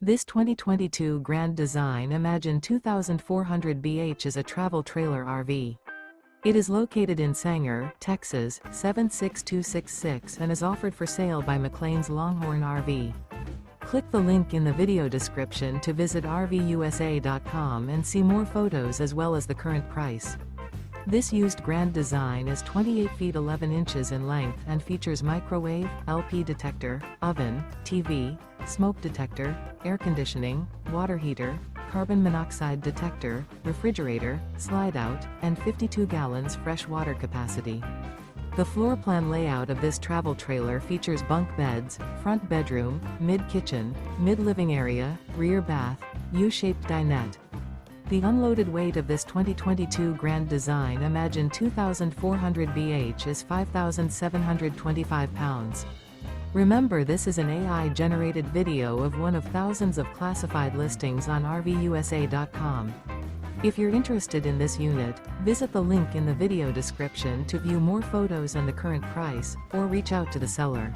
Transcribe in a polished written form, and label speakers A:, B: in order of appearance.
A: This 2022 Grand Design Imagine 2400 BH is a travel trailer RV. It is located in Sanger, Texas, 76266 and is offered for sale by McClain's Longhorn RV. Click the link in the video description to visit RVUSA.com and see more photos as well as the current price. This used Grand Design is 28 feet 11 inches in length and features microwave, LP detector, oven, TV, smoke detector, air conditioning, water heater, carbon monoxide detector, refrigerator, slide-out, and 52 gallons fresh water capacity. The floor plan layout of this travel trailer features bunk beds, front bedroom, mid-kitchen, mid-living area, rear bath, U-shaped dinette. The unloaded weight of this 2022 Grand Design Imagine 2400 BH is 5,725 pounds. Remember, this is an AI-generated video of one of thousands of classified listings on RVUSA.com. If you're interested in this unit, visit the link in the video description to view more photos and the current price, or reach out to the seller.